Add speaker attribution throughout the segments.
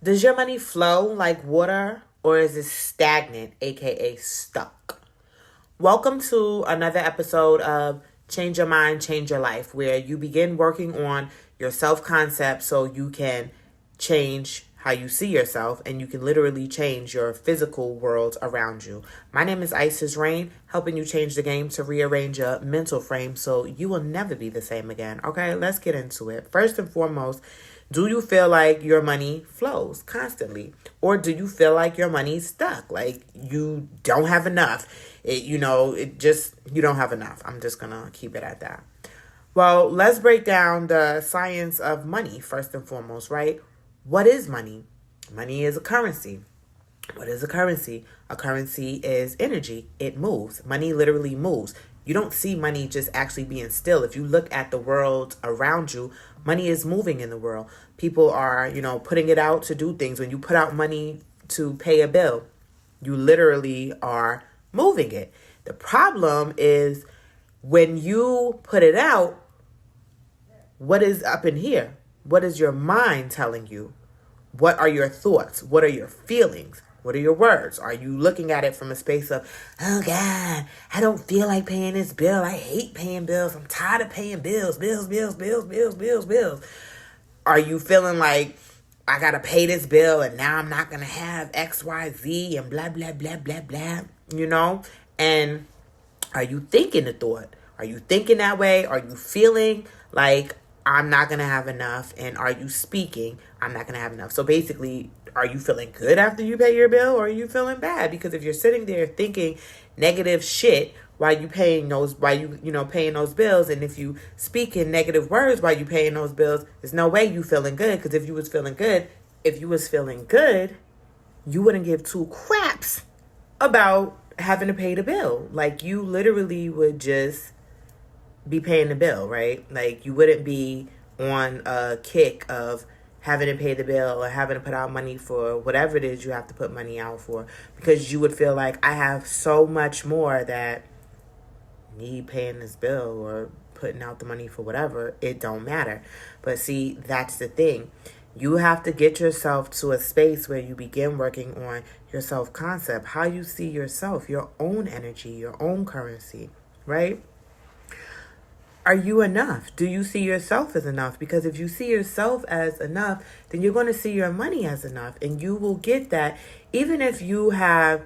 Speaker 1: Does your money flow like water or is it stagnant, aka stuck? Welcome to another episode of Change Your Mind, Change Your Life, where you begin working on your self-concept so you can change how you see yourself and you can literally change your physical world around you. My name is Isis Rain, helping you change the game to rearrange your mental frame so you will never be the same again. Okay, let's get into it. First and foremost, do you feel like your money flows constantly? Or do you feel like your money's stuck? Like you don't have enough. You don't have enough. I'm just going to keep it at that. Well, let's break down the science of money first and foremost, right? What is money? Money is a currency. What is a currency? A currency is energy. It moves. Money literally moves. You don't see money just actually being still. If you look at the world around you, money is moving in the world. People are, putting it out to do things. When you put out money to pay a bill, you literally are moving it. The problem is when you put it out, what is up in here? What is your mind telling you? What are your thoughts? What are your feelings? What are your words? Are you looking at it from a space of, oh God, I don't feel like paying this bill. I hate paying bills. I'm tired of paying bills. Bills. Are you feeling like I got to pay this bill and now I'm not going to have X, Y, Z and blah, blah, blah, blah, blah, And are you thinking the thought? Are you thinking that way? Are you feeling like I'm not going to have enough? And are you speaking, I'm not going to have enough? So basically, are you feeling good after you pay your bill or are you feeling bad? Because if you're sitting there thinking negative shit while you paying those, paying those bills, and if you speak in negative words while you paying those bills, there's no way you feeling good. Because if you was feeling good, you wouldn't give two craps about having to pay the bill. Like you literally would just be paying the bill, right? Like you wouldn't be on a kick of having to pay the bill or having to put out money for whatever it is you have to put money out for, because you would feel like I have so much more that need paying this bill or putting out the money for whatever. It don't matter. But see, that's the thing. You have to get yourself to a space where you begin working on your self-concept, how you see yourself, your own energy, your own currency, right? Are you enough? Do you see yourself as enough? Because if you see yourself as enough, then you're going to see your money as enough. And you will get that even if you have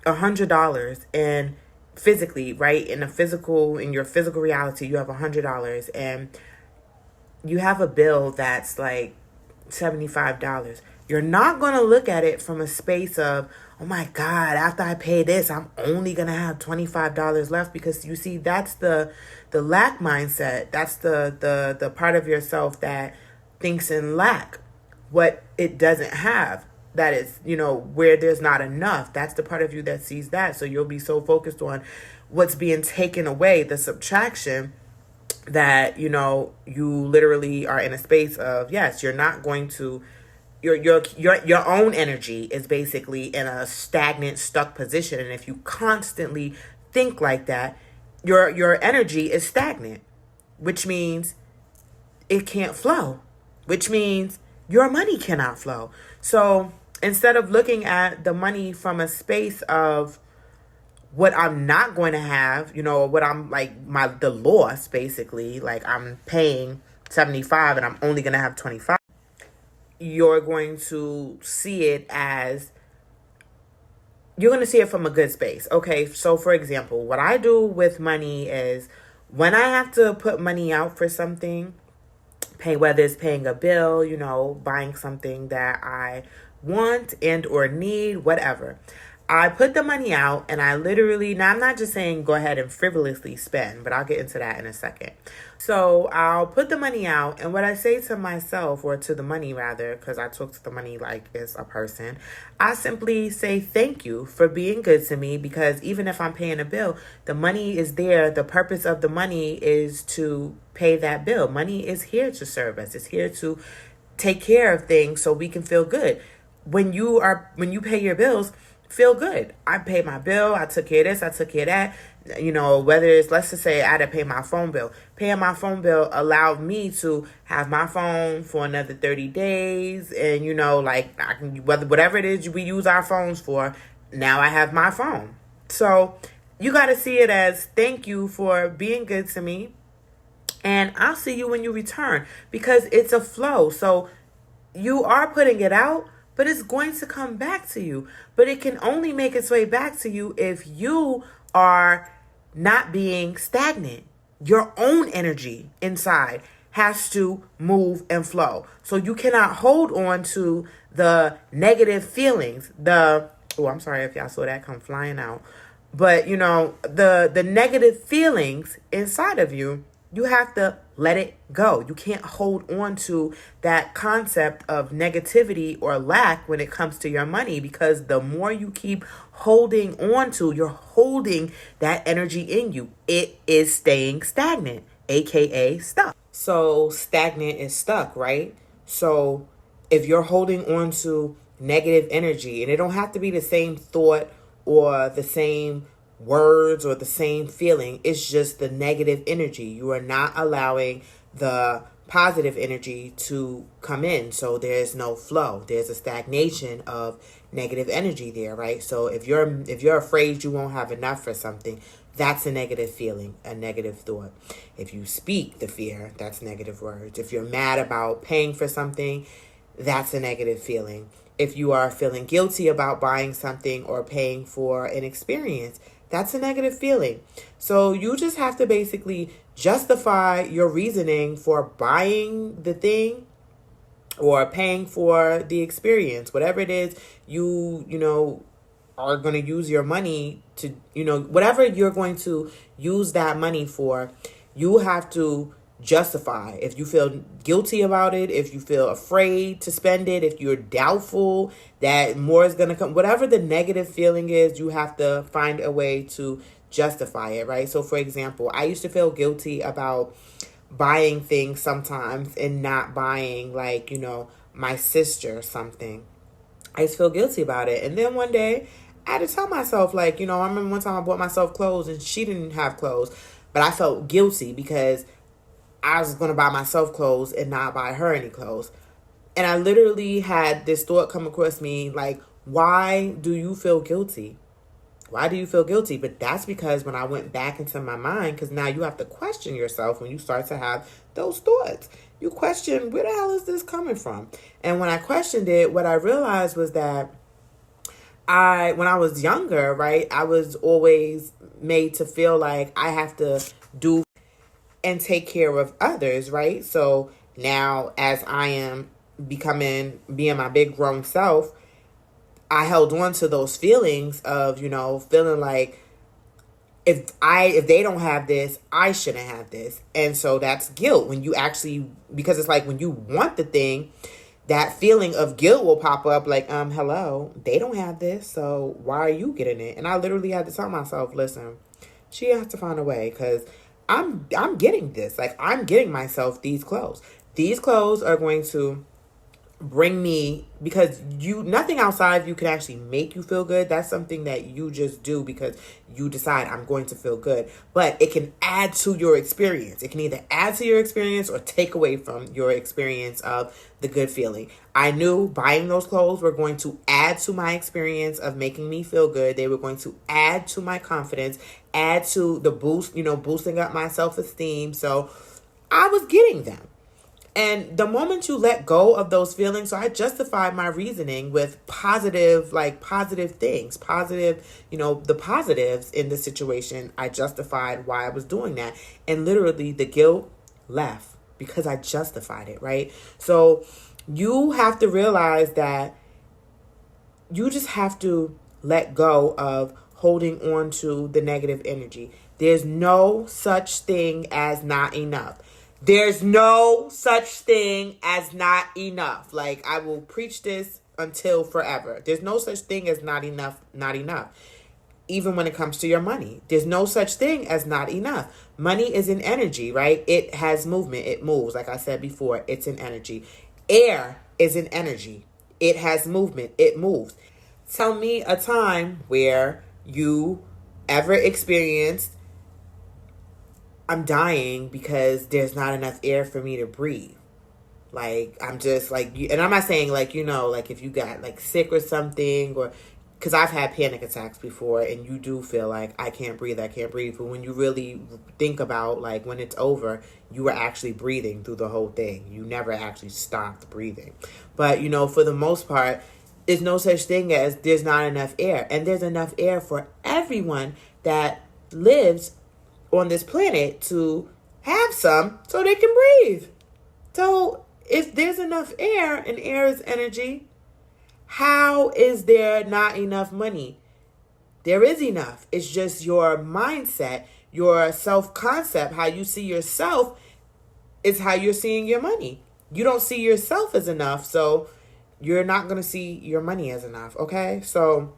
Speaker 1: $100 and physically, right? In your physical reality, you have $100 and you have a bill that's like $75. You're not going to look at it from a space of, oh my God, after I pay this, I'm only going to have $25 left. Because you see, that's the lack mindset. That's the part of yourself that thinks in lack, what it doesn't have. That is, where there's not enough. That's the part of you that sees that. So you'll be so focused on what's being taken away, the subtraction, that, you literally are in a space of, yes, you're not going to, your own energy is basically in a stagnant, stuck position. And if you constantly think like that, your energy is stagnant, which means it can't flow, which means your money cannot flow. So instead of looking at the money from a space of what I'm not going to have, what I'm like, the loss, basically, like I'm paying 75 and I'm only going to have 25. You're going to see it from a good space. Okay, so for example, what I do with money is when I have to put money out for something, whether it's paying a bill, buying something that I want and or need, whatever. I put the money out and I literally, now I'm not just saying go ahead and frivolously spend, but I'll get into that in a second. So I'll put the money out, and what I say to myself, or to the money rather, because I talk to the money like it's a person, I simply say thank you for being good to me, because even if I'm paying a bill, the money is there. The purpose of the money is to pay that bill. Money is here to serve us. It's here to take care of things so we can feel good. When you pay your bills, feel good. I paid my bill. I took care of this. I took care of that. Whether it's, let's just say I had to pay my phone bill. Paying my phone bill allowed me to have my phone for another 30 days. And, I can, whatever it is we use our phones for, now I have my phone. So you got to see it as thank you for being good to me. And I'll see you when you return, because it's a flow. So you are putting it out, but it's going to come back to you. But it can only make its way back to you if you are not being stagnant. Your own energy inside has to move and flow. So you cannot hold on to the negative feelings. I'm sorry if y'all saw that come flying out. But, the negative feelings inside of you, you have to let it go. You can't hold on to that concept of negativity or lack when it comes to your money, because the more you keep holding on to, you're holding that energy in you. It is staying stagnant, aka stuck. So stagnant is stuck, right? So if you're holding on to negative energy, and it don't have to be the same thought or the same words or the same feeling, it's just the negative energy. You are not allowing the positive energy to come in. So there's no flow. There's a stagnation of negative energy there, right? So if you're afraid you won't have enough for something, that's a negative feeling, a negative thought. If you speak the fear, that's negative words. If you're mad about paying for something, that's a negative feeling. If you are feeling guilty about buying something or paying for an experience, that's a negative feeling. So you just have to basically justify your reasoning for buying the thing or paying for the experience. Whatever it is you are going to use your money to, whatever you're going to use that money for, you have to justify. If you feel guilty about it, if you feel afraid to spend it, if you're doubtful that more is going to come, whatever the negative feeling is, you have to find a way to justify it, right? So for example, I used to feel guilty about buying things sometimes and not buying, like, my sister something. I used to feel guilty about it. And then one day I had to tell myself, like, I remember one time I bought myself clothes and she didn't have clothes, but I felt guilty because I was going to buy myself clothes and not buy her any clothes. And I literally had this thought come across me, like, why do you feel guilty? Why do you feel guilty? But that's because when I went back into my mind, because now you have to question yourself when you start to have those thoughts. You question, where the hell is this coming from? And when I questioned it, what I realized was that when I was younger, right, I was always made to feel like I have to do and take care of others, right? So now as I am being my big grown self, I held on to those feelings of, feeling like if they don't have this, I shouldn't have this. And so that's guilt when you actually, because it's like when you want the thing, that feeling of guilt will pop up like, hello, they don't have this, so why are you getting it? And I literally had to tell myself, listen, she has to find a way, because I'm getting this. Like, I'm getting myself these clothes. These clothes are going to bring me, because nothing outside of you can actually make you feel good. That's something that you just do because you decide I'm going to feel good. But it can add to your experience. It can either add to your experience or take away from your experience of the good feeling. I knew buying those clothes were going to add to my experience of making me feel good. They were going to add to my confidence, add to the boost, boosting up my self-esteem. So I was getting them. And the moment you let go of those feelings, so I justified my reasoning with positive things, the positives in the situation. I justified why I was doing that. And literally the guilt left because I justified it, right? So you have to realize that you just have to let go of holding on to the negative energy. There's no such thing as not enough. There's no such thing as not enough. Like, I will preach this until forever. There's no such thing as not enough, not enough. Even when it comes to your money, there's no such thing as not enough. Money is an energy, right? It has movement. It moves. Like I said before, it's an energy. Air is an energy. It has movement. It moves. Tell me a time where you ever experienced, I'm dying because there's not enough air for me to breathe. Like, I'm just like, and I'm not saying like, like if you got like sick or something, or because I've had panic attacks before and you do feel like I can't breathe. But when you really think about like when it's over, you were actually breathing through the whole thing. You never actually stopped breathing. But, for the most part, there's no such thing as there's not enough air. And there's enough air for everyone that lives on this planet to have some so they can breathe. So if there's enough air and air is energy, how is there not enough money? There is enough. It's just your mindset, your self-concept, how you see yourself is how you're seeing your money. You don't see yourself as enough, so you're not going to see your money as enough, okay? So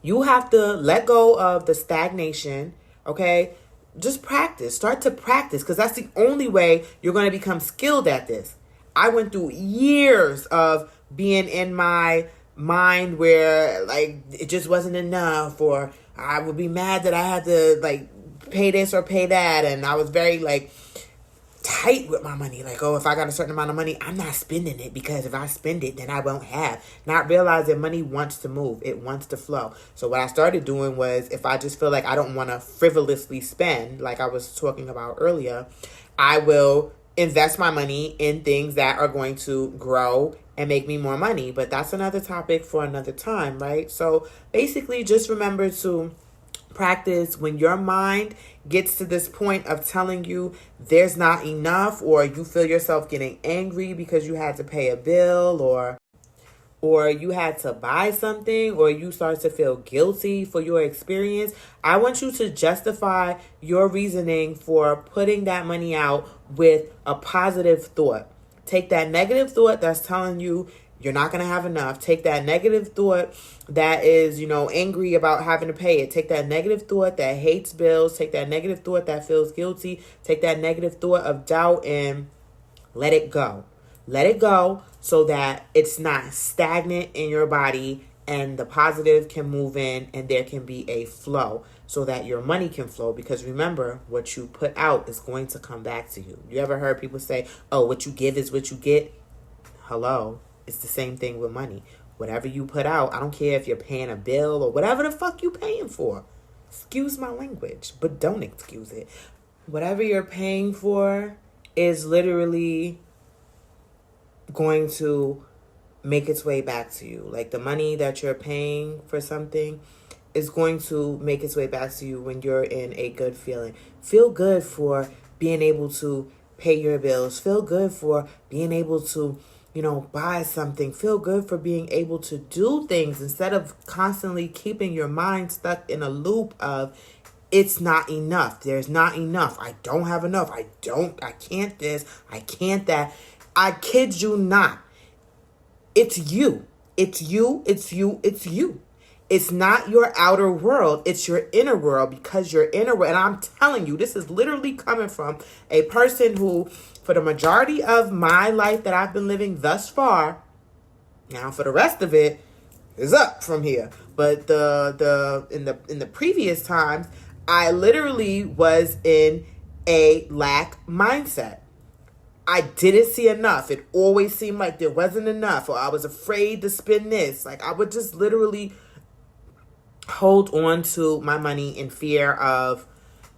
Speaker 1: you have to let go of the stagnation, okay? Just practice. Start to practice, because that's the only way you're going to become skilled at this. I went through years of being in my mind where like it just wasn't enough, or I would be mad that I had to like pay this or pay that, and I was very like tight with my money. Like, oh, if I got a certain amount of money, I'm not spending it, because if I spend it, then I won't have. Not realizing money wants to move. It wants to flow. So what I started doing was, if I just feel like I don't want to frivolously spend, like I was talking about earlier, I will invest my money in things that are going to grow and make me more money. But that's another topic for another time, right? So basically, just remember to practice. When your mind gets to this point of telling you there's not enough, or you feel yourself getting angry because you had to pay a bill, or you had to buy something, or you start to feel guilty for your experience, I want you to justify your reasoning for putting that money out with a positive thought. Take that negative thought that's telling you you're not going to have enough. Take that negative thought that is, angry about having to pay it. Take that negative thought that hates bills. Take that negative thought that feels guilty. Take that negative thought of doubt and let it go. Let it go so that it's not stagnant in your body, and the positive can move in and there can be a flow so that your money can flow. Because remember, what you put out is going to come back to you. You ever heard people say, oh, what you give is what you get? Hello. It's the same thing with money. Whatever you put out, I don't care if you're paying a bill or whatever the fuck you paying for. Excuse my language, but don't excuse it. Whatever you're paying for is literally going to make its way back to you. Like, the money that you're paying for something is going to make its way back to you when you're in a good feeling. Feel good for being able to pay your bills. Feel good for being able to, buy something. Feel good for being able to do things, instead of constantly keeping your mind stuck in a loop of it's not enough. There's not enough. I don't have enough. I can't this. I can't that. I kid you not. It's you. It's you. It's you. It's you. It's not your outer world. It's your inner world, because your inner world, and I'm telling you, this is literally coming from a person who, for the majority of my life that I've been living thus far, now for the rest of it is up from here. But in the previous times, I literally was in a lack mindset. I didn't see enough. It always seemed like there wasn't enough, or I was afraid to spend this. Like, I would just literally hold on to my money in fear of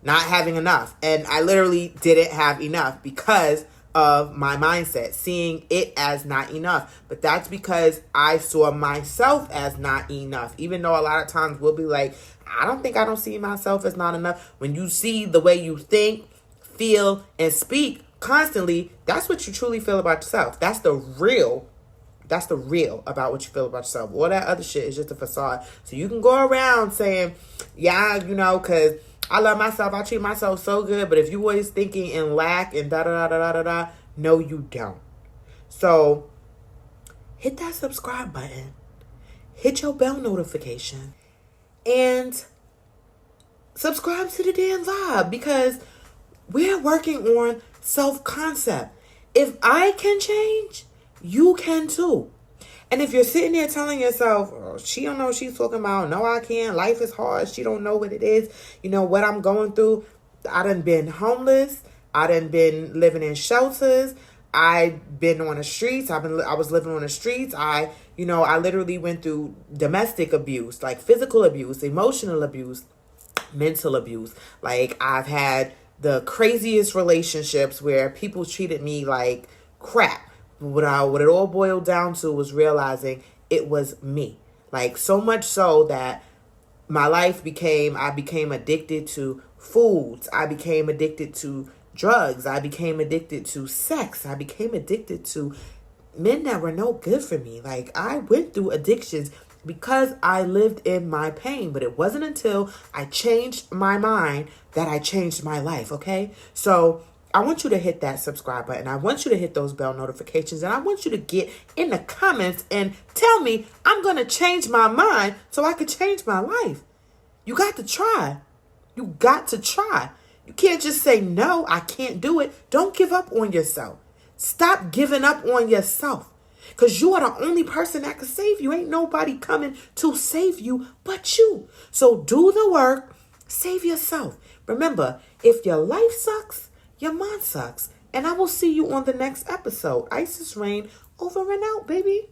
Speaker 1: not having enough. And I literally didn't have enough because of my mindset, seeing it as not enough. But that's because I saw myself as not enough. Even though a lot of times we'll be like, I don't see myself as not enough. When you see the way you think, feel, and speak constantly, that's what you truly feel about yourself. That's the real about what you feel about yourself. All that other shit is just a facade. So you can go around saying, yeah, because I love myself, I treat myself so good. But if you always thinking in lack and da-da-da-da-da-da, no, you don't. So hit that subscribe button. Hit your bell notification. And subscribe to the damn vibe, because we're working on self-concept. If I can change, you can too. And if you're sitting there telling yourself, oh, she don't know what she's talking about. No, I can't. Life is hard. She don't know what it is. You know what I'm going through. I done been homeless. I done been living in shelters. I've been on the streets. I was living on the streets. I literally went through domestic abuse, like physical abuse, emotional abuse, mental abuse. Like, I've had the craziest relationships where people treated me like crap. What it all boiled down to was realizing it was me. Like, so much so that I became addicted to foods. I became addicted to drugs. I became addicted to sex. I became addicted to men that were no good for me. Like, I went through addictions because I lived in my pain. But it wasn't until I changed my mind that I changed my life, okay? So I want you to hit that subscribe button. I want you to hit those bell notifications. And I want you to get in the comments and tell me I'm going to change my mind so I could change my life. You got to try. You got to try. You can't just say, no, I can't do it. Don't give up on yourself. Stop giving up on yourself. Because you are the only person that can save you. Ain't nobody coming to save you but you. So do the work. Save yourself. Remember, if your life sucks, your mind sucks. And I will see you on the next episode. Isis Rain, over and out, baby.